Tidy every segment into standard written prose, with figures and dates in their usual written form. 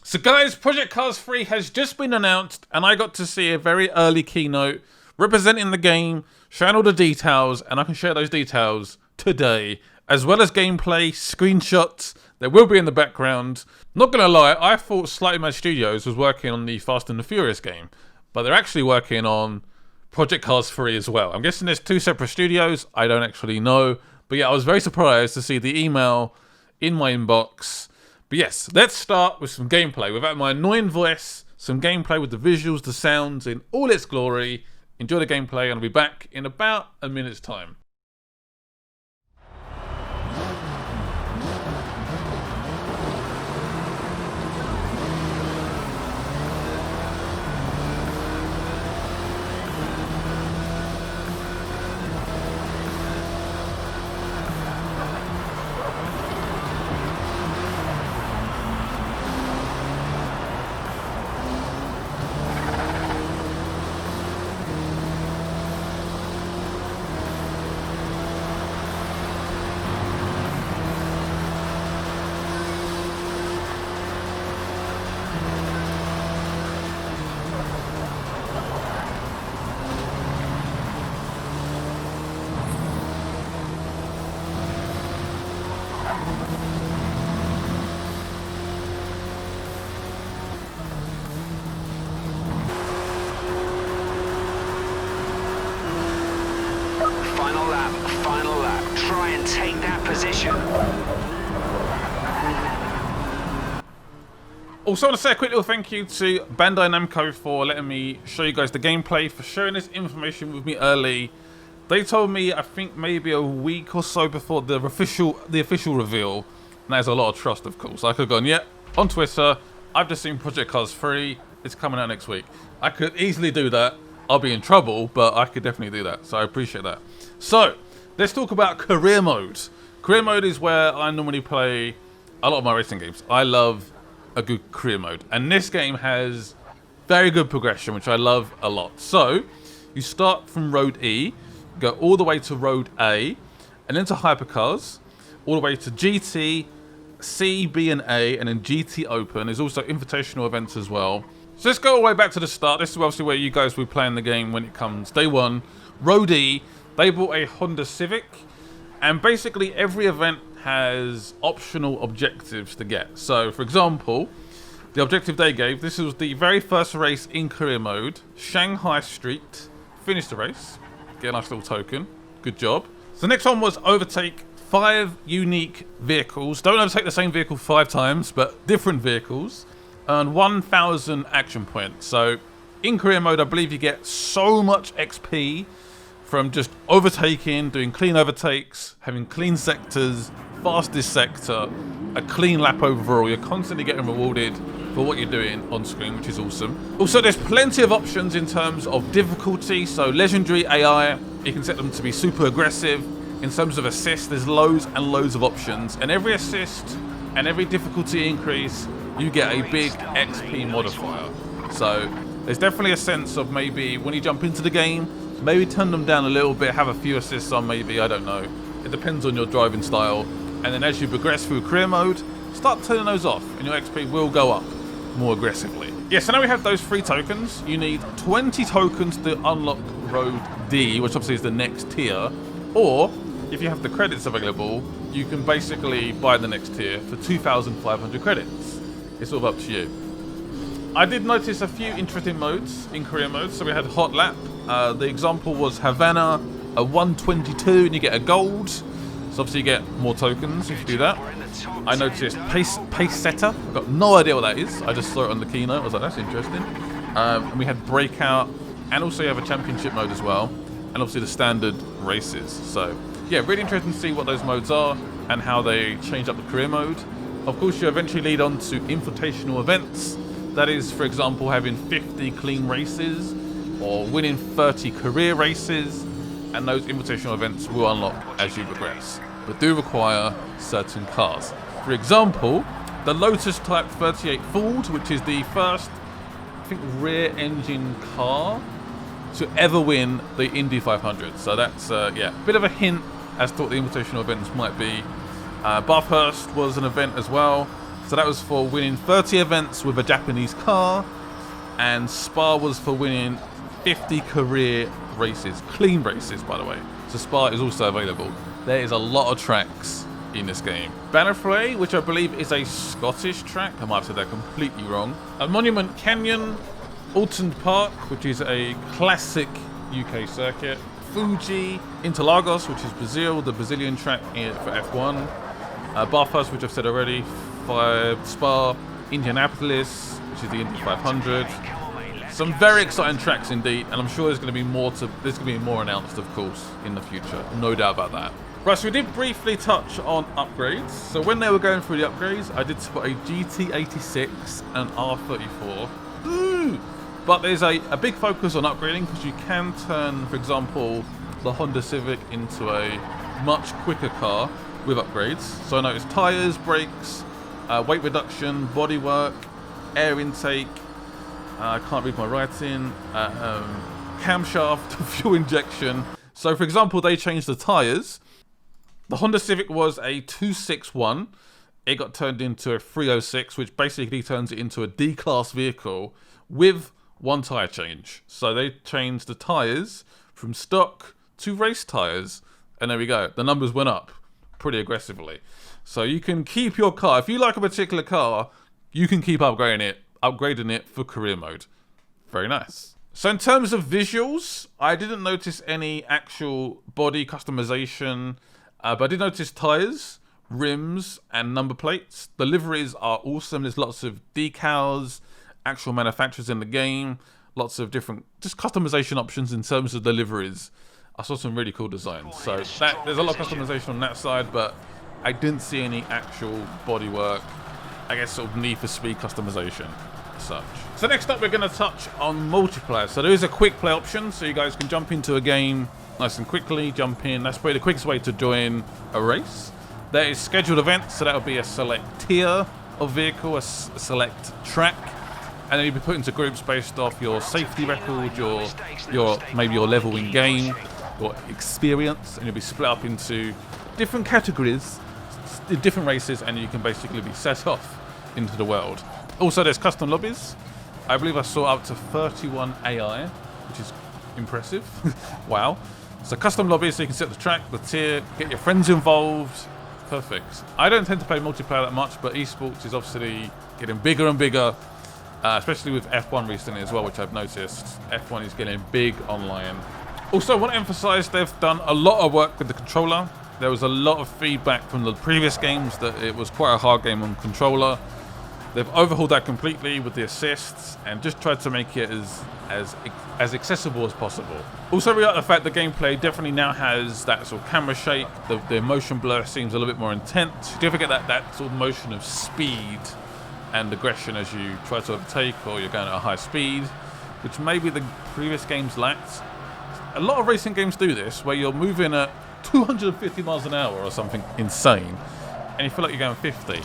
So guys, Project Cars 3 has just been announced, and I got to see a very early keynote representing the game, showing all the details, and I can share those details today, as well as gameplay, screenshots that will be in the background. Not gonna lie, I thought Slightly Mad Studios was working on the Fast and the Furious game, but they're actually working on Project Cars 3 as well. I'm guessing there's two separate studios, I don't actually know, but yeah, I was very surprised to see the email in my inbox. But yes, let's start with some gameplay. Without my annoying voice, some gameplay with the visuals, the sounds in all its glory. Enjoy the gameplay, and I'll be back in about a minute's time. Final lap. Try and take that position. Also, I want to say a quick little thank you to Bandai Namco for letting me show you guys the gameplay, for sharing this information with me early. They told me, I think maybe a week or so before the official reveal, and there's a lot of trust, of course. I could have gone, yeah, on Twitter, I've just seen Project Cars 3, it's coming out next week. I could easily do that. I'll be in trouble, but I could definitely do that, so I appreciate that. So, let's talk about career mode. Career mode is where I normally play a lot of my racing games. I love a good career mode, and this game has very good progression, which I love a lot. So, you start from Road E, go all the way to Road A, and then to Hypercars, all the way to GT, C, B, and A, and then GT Open. There's also invitational events as well. So let's go all the way back to the start. This is obviously where you guys will be playing the game when it comes. Day one, Road E, they bought a Honda Civic, and basically every event has optional objectives to get. So, for example, the objective they gave, this was the very first race in career mode, Shanghai Street. Finish the race, get a nice little token, good job. So the next one was overtake 5 unique vehicles. Don't overtake the same vehicle 5 times, but different vehicles. Earn 1,000 action points. So in career mode, I believe you get so much XP from just overtaking, doing clean overtakes, having clean sectors, fastest sector, a clean lap overall. You're constantly getting rewarded for what you're doing on screen, which is awesome. Also, there's plenty of options in terms of difficulty. So legendary AI, you can set them to be super aggressive. In terms of assist, there's loads and loads of options, and every assist and every difficulty increase, you get a big XP modifier. So there's definitely a sense of maybe when you jump into the game, maybe turn them down a little bit, have a few assists on maybe, I don't know. It depends on your driving style. And then as you progress through career mode, start turning those off and your XP will go up more aggressively. Yeah, so now we have those 3 tokens. You need 20 tokens to unlock Road D, which obviously is the next tier. Or, if you have the credits available, you can basically buy the next tier for 2,500 credits. It's all up to you. I did notice a few interesting modes in career mode. So we had Hot Lap. The example was Havana, a 122, and you get a gold. So obviously you get more tokens if you do that. I noticed Pace Setter. I've got no idea what that is. I just saw it on the keynote. I was like, that's interesting. And we had Breakout, and also you have a championship mode as well. And obviously the standard races. So yeah, really interesting to see what those modes are and how they change up the career mode. Of course, you eventually lead on to invitational events. That is, for example, having 50 clean races or winning 30 career races, and those invitational events will unlock as you progress, but do require certain cars. For example, the Lotus Type 38 Ford, which is the first, I think, rear engine car to ever win the Indy 500. So that's, yeah, a bit of a hint as to what the invitational events might be. Bathurst was an event as well. So that was for winning 30 events with a Japanese car, and Spa was for winning 50 career races, clean races by the way. So Spa is also available. There is a lot of tracks in this game. Bannerflay, which I believe is a Scottish track, I might have said that completely wrong. A Monument Canyon, Alton Park, which is a classic UK circuit. Fuji, Interlagos, which is Brazil, the Brazilian track for F1. Bathurst, which I've said already. Spa, Indianapolis, which is the Indy 500. Some very exciting tracks indeed, and I'm sure there's going to be more announced, of course, in the future. No doubt about that. Right, so we did briefly touch on upgrades. So when they were going through the upgrades, I did spot a GT86 and R34. Ooh! But there's a big focus on upgrading, because you can turn, for example, the Honda Civic into a much quicker car with upgrades. So I noticed tyres, brakes, weight reduction, bodywork, air intake, I can't read my writing, camshaft, fuel injection. So for example, they changed the tyres. The Honda Civic was a 261. It got turned into a 306, which basically turns it into a D-class vehicle with one tyre change. So they changed the tyres from stock to race tyres, and there we go. The numbers went up pretty aggressively. So you can keep your car. If you like a particular car, you can keep upgrading it for career mode. Very nice. So in terms of visuals, I didn't notice any actual body customization, but I did notice tyres, rims, and number plates. The liveries are awesome. There's lots of decals, actual manufacturers in the game, lots of different just customization options in terms of the liveries. I saw some really cool designs. So there's a lot of customization on that side, but I didn't see any actual bodywork, I guess sort of Need for Speed customization as such. So next up, we're going to touch on multiplayer. So there is a quick play option, so you guys can jump into a game nice and quickly, jump in. That's probably the quickest way to join a race. There is scheduled events, so that'll be a select tier of vehicle, a select track, and then you'll be put into groups based off your safety record, your maybe your level in game, your experience, and you'll be split up into different categories, different races, and you can basically be set off into the world. Also, there's custom lobbies. I believe I saw up to 31 AI, which is impressive. Wow. So custom lobbies, so you can set the track, the tier, get your friends involved. Perfect. I don't tend to play multiplayer that much, but esports is obviously getting bigger and bigger, especially with F1 recently as well, which I've noticed. F1 is getting big online. Also, I want to emphasize they've done a lot of work with the controller. There was a lot of feedback from the previous games that it was quite a hard game on controller. They've overhauled that completely with the assists and just tried to make it as accessible as possible. Also, we like the fact the gameplay definitely now has that sort of camera shake. The motion blur seems a little bit more intense. You do ever get that sort of motion of speed and aggression as you try to overtake or you're going at a high speed, which maybe the previous games lacked. A lot of racing games do this, where you're moving at 250 miles an hour or something insane, and you feel like you're going 50.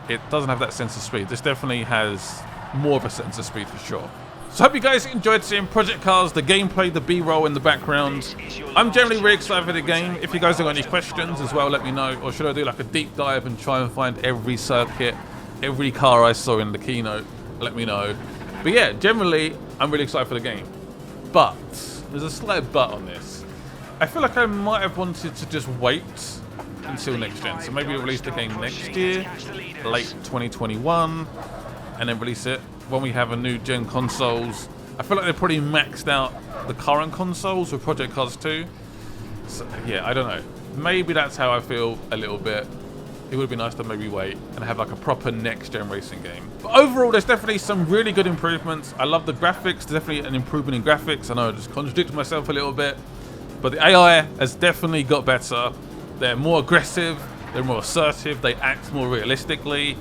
It doesn't have that sense of speed. This definitely has more of a sense of speed for sure. So I hope you guys enjoyed seeing Project Cars, the gameplay, the B-roll in the background. I'm generally really excited for the game. If you guys have got any questions as well, let me know. Or should I do like a deep dive and try and find every circuit, every car I saw in the keynote? Let me know. But yeah, generally, I'm really excited for the game. But there's a slight but on this. I feel like I might have wanted to just wait until next gen. So maybe release the game next year, late 2021, and then release it when we have a new gen consoles. I feel like they're probably maxed out the current consoles with Project Cars 2. So yeah, I don't know. Maybe that's how I feel a little bit. It would be nice to maybe wait and have like a proper next gen racing game. But overall, there's definitely some really good improvements. I love the graphics. There's definitely an improvement in graphics. I know I just contradicted myself a little bit, but the AI has definitely got better. They're more aggressive, they're more assertive, they act more realistically,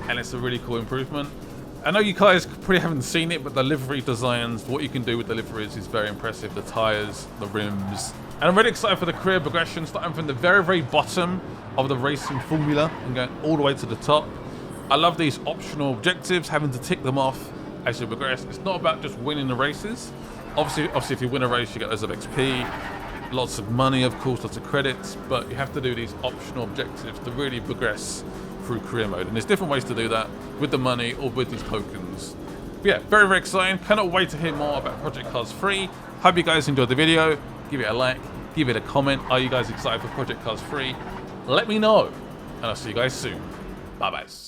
and it's a really cool improvement. I know you guys probably haven't seen it, but the livery designs, what you can do with the liveries is very impressive. The tyres, the rims. And I'm really excited for the career progression, starting from the very, very bottom of the racing formula and going all the way to the top. I love these optional objectives, having to tick them off as you progress. It's not about just winning the races. Obviously if you win a race, you get loads of XP, lots of money, of course, lots of credits, but you have to do these optional objectives to really progress through career mode. And there's different ways to do that with the money or with these tokens. But yeah, very, very exciting. Cannot wait to hear more about Project Cars 3. Hope you guys enjoyed the video. Give it a like, give it a comment. Are you guys excited for Project Cars 3? Let me know. And I'll see you guys soon. Bye-bye.